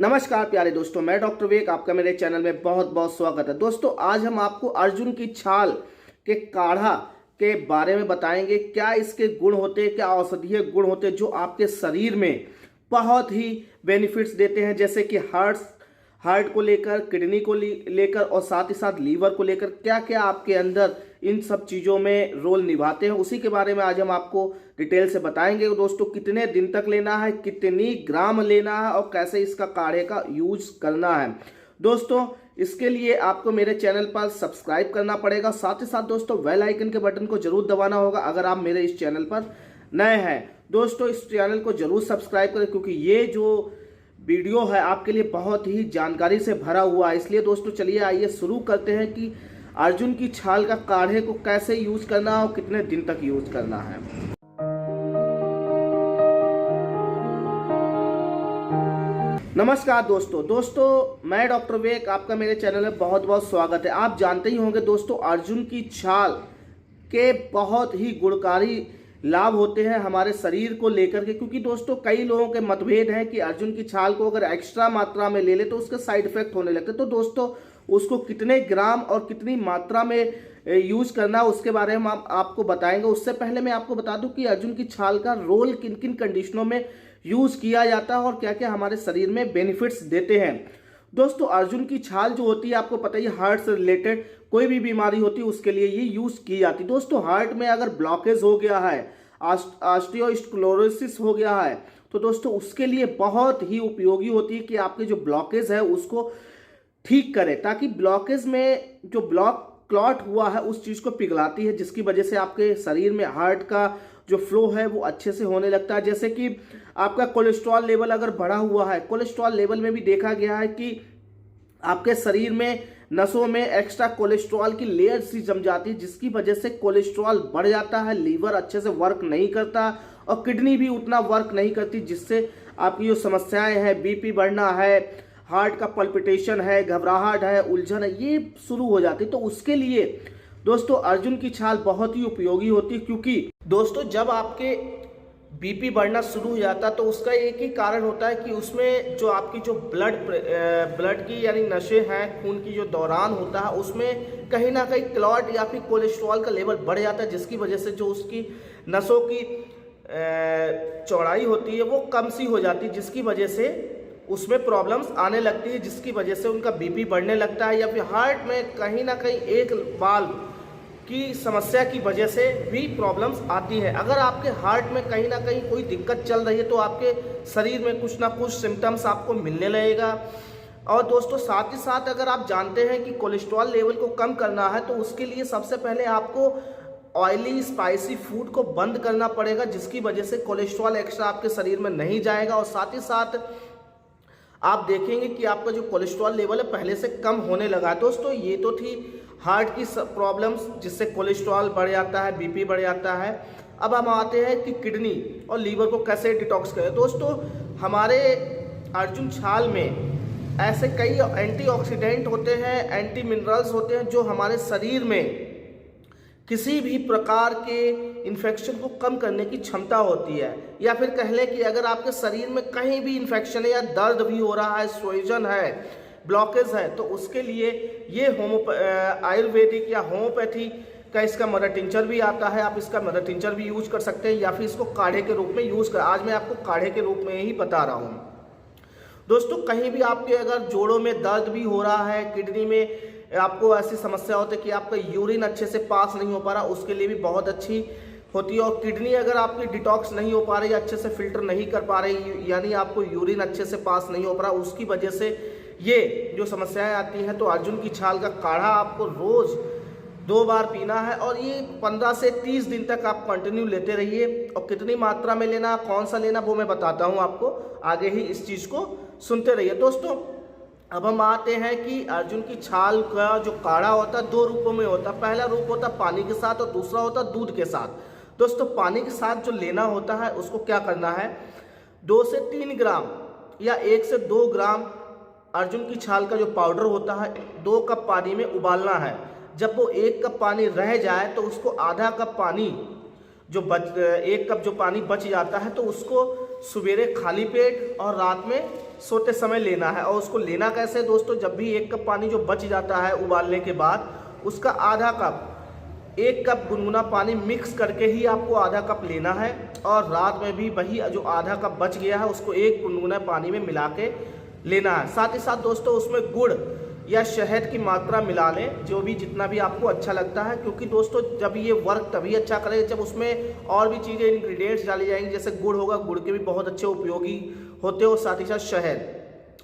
नमस्कार प्यारे दोस्तों, मैं डॉक्टर विवेक, आपका मेरे चैनल में बहुत बहुत स्वागत है। दोस्तों आज हम आपको अर्जुन की छाल के काढ़ा के बारे में बताएंगे। क्या इसके गुण होते हैं, क्या औषधीय गुण होते हैं जो आपके शरीर में बहुत ही बेनिफिट्स देते हैं, जैसे कि हार्ट को लेकर, किडनी को लेकर और साथ ही साथ लीवर को लेकर क्या क्या आपके अंदर इन सब चीज़ों में रोल निभाते हैं, उसी के बारे में आज हम आपको डिटेल से बताएंगे। दोस्तों कितने दिन तक लेना है, कितनी ग्राम लेना है और कैसे इसका काढ़े का यूज करना है। दोस्तों इसके लिए आपको मेरे चैनल पर सब्सक्राइब करना पड़ेगा, साथ ही साथ दोस्तों बेल आइकन के बटन को जरूर दबाना होगा अगर आप मेरे इस चैनल पर नए हैं। दोस्तों इस चैनल को जरूर सब्सक्राइब करें क्योंकि ये जो वीडियो है आपके लिए बहुत ही जानकारी से भरा हुआ है। इसलिए दोस्तों चलिए आइए शुरू करते हैं कि अर्जुन की छाल का काढ़े को कैसे यूज करना है और कितने दिन तक यूज करना है। नमस्कार दोस्तों मैं डॉक्टर विवेक, आपका मेरे चैनल में बहुत बहुत स्वागत है। आप जानते ही होंगे दोस्तों अर्जुन की छाल के बहुत ही गुणकारी लाभ होते हैं हमारे शरीर को लेकर के, क्योंकि दोस्तों कई लोगों के मतभेद हैं कि अर्जुन की छाल को अगर एक्स्ट्रा मात्रा में ले ले तो उसके साइड इफेक्ट होने लगते हैं। तो दोस्तों उसको कितने ग्राम और कितनी मात्रा में यूज करना उसके बारे में हम आपको बताएंगे। उससे पहले मैं आपको बता दूं कि अर्जुन की छाल का रोल किन किन कंडीशनों में यूज किया जाता है और क्या क्या हमारे शरीर में बेनिफिट्स देते हैं। दोस्तों अर्जुन की छाल जो होती है आपको पता ही, हार्ट से रिलेटेड कोई भी बीमारी होती है उसके लिए ये यूज की जाती है। दोस्तों हार्ट में अगर ब्लॉकेज हो गया है, ऑस्टियोस्क्लेरोसिस हो गया है, तो दोस्तों उसके लिए बहुत ही उपयोगी होती है कि आपके जो ब्लॉकेज है उसको ठीक करे, ताकि ब्लॉकेज में जो ब्लॉक क्लॉट हुआ है उस चीज को पिघलाती है, जिसकी वजह से आपके शरीर में हार्ट का जो फ्लो है वो अच्छे से होने लगता है। जैसे कि आपका कोलेस्ट्रॉल लेवल अगर बढ़ा हुआ है, कोलेस्ट्रॉल लेवल में भी देखा गया है कि आपके शरीर में नसों में एक्स्ट्रा कोलेस्ट्रॉल की लेयर सी जम जाती है, जिसकी वजह से कोलेस्ट्रॉल बढ़ जाता है, लीवर अच्छे से वर्क नहीं करता और किडनी भी उतना वर्क नहीं करती, जिससे आपकी जो समस्याएं हैं, बीपी बढ़ना है, हार्ट का पल्पिटेशन है, घबराहट है, उलझन है, ये शुरू हो जाती है। तो उसके लिए दोस्तों अर्जुन की छाल बहुत ही उपयोगी होती है, क्योंकि दोस्तों जब आपके बीपी बढ़ना शुरू हो जाता है तो उसका एक ही कारण होता है कि उसमें जो आपकी जो ब्लड की यानी नशे हैं, खून की जो दौरान होता है उसमें कहीं ना कहीं क्लॉट या फिर कोलेस्ट्रॉल का लेवल बढ़ जाता है, जिसकी वजह से जो उसकी नसों की चौड़ाई होती है वो कम सी हो जाती है, जिसकी वजह से उसमें प्रॉब्लम्स आने लगती है, जिसकी वजह से उनका बीपी बढ़ने लगता है, या फिर हार्ट में कहीं ना कहीं एक वाल्व की समस्या की वजह से भी प्रॉब्लम्स आती है। अगर आपके हार्ट में कहीं ना कहीं कोई दिक्कत चल रही है तो आपके शरीर में कुछ ना कुछ सिम्टम्स आपको मिलने लगेगा। और दोस्तों साथ ही साथ अगर आप जानते हैं कि कोलेस्ट्रॉल लेवल को कम करना है तो उसके लिए सबसे पहले आपको ऑयली स्पाइसी फूड को बंद करना पड़ेगा, जिसकी वजह से कोलेस्ट्रॉल एक्स्ट्रा आपके शरीर में नहीं जाएगा। और साथ ही साथ आप देखेंगे कि आपका जो कोलेस्ट्रॉल लेवल है पहले से कम होने लगा। दोस्तों ये तो थी हार्ट की प्रॉब्लम्स जिससे कोलेस्ट्रॉल बढ़ जाता है, बीपी बढ़ जाता है। अब हम आते हैं कि किडनी और लीवर को कैसे डिटॉक्स करें। दोस्तों हमारे अर्जुन छाल में ऐसे कई एंटीऑक्सीडेंट होते हैं, एंटी मिनरल्स होते हैं जो हमारे शरीर में किसी भी प्रकार के इन्फेक्शन को कम करने की क्षमता होती है। या फिर कह लें कि अगर आपके शरीर में कहीं भी इन्फेक्शन है या दर्द भी हो रहा है, सोजन है, ब्लॉकेज है, तो उसके लिए ये आयुर्वेदिक या होम्योपैथी का इसका मदर टिंचर भी आता है, आप इसका मदर टिंचर भी यूज कर सकते हैं, या फिर इसको काढ़े के रूप में यूज कर। आज मैं आपको काढ़े के रूप में ही बता रहा हूँ। दोस्तों कहीं भी आपके अगर जोड़ों में दर्द भी हो रहा है, किडनी में आपको ऐसी समस्या होती है कि आपका यूरिन अच्छे से पास नहीं हो पा रहा, उसके लिए भी बहुत अच्छी होती है। और किडनी अगर आपकी डिटॉक्स नहीं हो पा रही, अच्छे से फिल्टर नहीं कर पा रही, यानी आपको यूरिन अच्छे से पास नहीं हो पा रहा, उसकी वजह से ये जो समस्याएं आती हैं, तो अर्जुन की छाल का काढ़ा आपको रोज 2 बार पीना है और ये 15 से 30 दिन तक आप कंटिन्यू लेते रहिए। और कितनी मात्रा में लेना, कौन सा लेना, वो मैं बताता हूँ आपको, आगे ही इस चीज़ को सुनते रहिए। दोस्तों अब हम आते हैं कि अर्जुन की छाल का जो काढ़ा होता है 2 रूपों में होता है। पहला रूप होता है पानी के साथ और दूसरा होता है दूध के साथ। दोस्तों पानी के साथ जो लेना होता है उसको क्या करना है, 2 से 3 ग्राम या 1 से 2 ग्राम अर्जुन की छाल का जो पाउडर होता है 2 कप पानी में उबालना है। जब वो 1 कप पानी रह जाए तो उसको आधा कप पानी जो 1 कप जो पानी बच जाता है तो उसको सवेरे खाली पेट और रात में सोते समय लेना है। और उसको लेना कैसे है दोस्तों, जब भी 1 कप पानी जो बच जाता है उबालने के बाद, उसका आधा कप 1 कप गुनगुना पानी मिक्स करके ही आपको आधा कप लेना है। और रात में भी वही जो आधा कप बच गया है उसको 1 गुनगुना पानी में मिला के लेना है। साथ ही साथ दोस्तों उसमें गुड़ या शहद की मात्रा मिला लें, जो भी जितना भी आपको अच्छा लगता है, क्योंकि दोस्तों जब ये वर्क तभी अच्छा करेगा जब उसमें और भी चीज़ें इंग्रेडिएंट्स डाली जाएंगी। जैसे गुड़ होगा, गुड़ के भी बहुत अच्छे उपयोगी होते हो, साथ ही साथ शहद,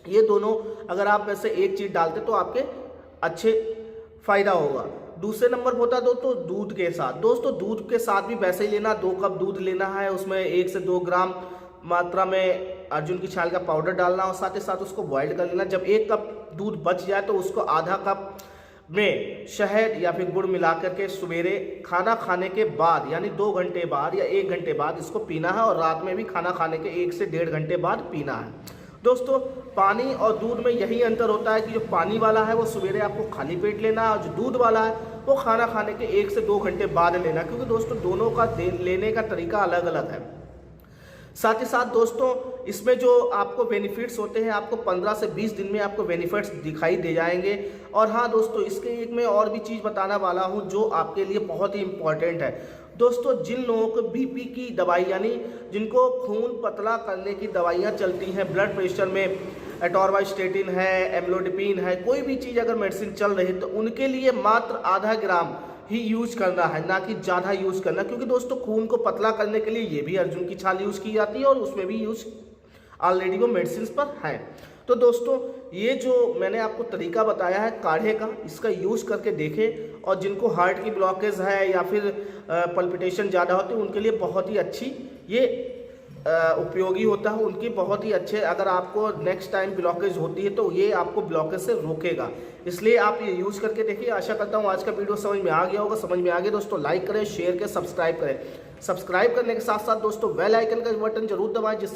ये दोनों अगर आप वैसे एक चीज़ डालते तो आपके अच्छे फ़ायदा होगा। दूसरे नंबर पर होता है दोस्तों दूध के साथ। दोस्तों दूध के साथ भी वैसे ही लेना, 2 कप दूध लेना है, उसमें 1 से 2 ग्राम मात्रा में अर्जुन की छाल का पाउडर डालना और साथ ही साथ उसको बॉईल कर लेना। जब 1 कप दूध बच जाए तो उसको आधा कप में शहद या फिर गुड़ मिला करके सवेरे खाना खाने के बाद यानी 2 घंटे बाद या 1 घंटे बाद इसको पीना है। और रात में भी खाना खाने के 1 से 1.5 घंटे बाद पीना है। दोस्तों पानी और दूध में यही अंतर होता है कि जो पानी वाला है वो सवेरे आपको खाली पेट लेना है और जो दूध वाला है वो खाना खाने के 1 से 2 घंटे बाद लेना, क्योंकि दोस्तों दोनों का लेने का तरीका अलग अलग है। साथ ही साथ दोस्तों इसमें जो आपको बेनिफिट्स होते हैं, आपको 15 से 20 दिन में आपको बेनिफिट्स दिखाई दे जाएंगे। और हाँ दोस्तों इसके एक मैं और भी चीज़ बताना वाला हूँ जो आपके लिए बहुत ही इम्पॉर्टेंट है। दोस्तों जिन लोगों को बीपी की दवाई यानी जिनको खून पतला करने की दवाइयाँ चलती हैं, ब्लड प्रेशर में एटोरवास्टेटिन है, एम्लोडिपिन है, कोई भी चीज़ अगर मेडिसिन चल रही है तो उनके लिए मात्र आधा ग्राम ही यूज करना है, ना कि ज़्यादा यूज करना, क्योंकि दोस्तों खून को पतला करने के लिए ये भी अर्जुन की छाल यूज की जाती है और उसमें भी यूज ऑलरेडी वो मेडिसिन पर है। तो दोस्तों ये जो मैंने आपको तरीका बताया है काढ़े का, इसका यूज करके देखें। और जिनको हार्ट की ब्लॉकेज है या फिर पल्पिटेशन ज़्यादा होती है उनके लिए बहुत ही अच्छी ये उपयोगी होता है, उनकी बहुत ही अच्छे। अगर आपको नेक्स्ट टाइम ब्लॉकेज होती है तो ये आपको ब्लॉकेज से रोकेगा, इसलिए आप ये यूज़ करके देखिए। आशा करता हूँ आज का वीडियो समझ में आ गया होगा। समझ में आ गया दोस्तों लाइक करें, शेयर करें, सब्सक्राइब करें। सब्सक्राइब करने के साथ साथ दोस्तों बेल आइकन का बटन जरूर दबाएं, जिससे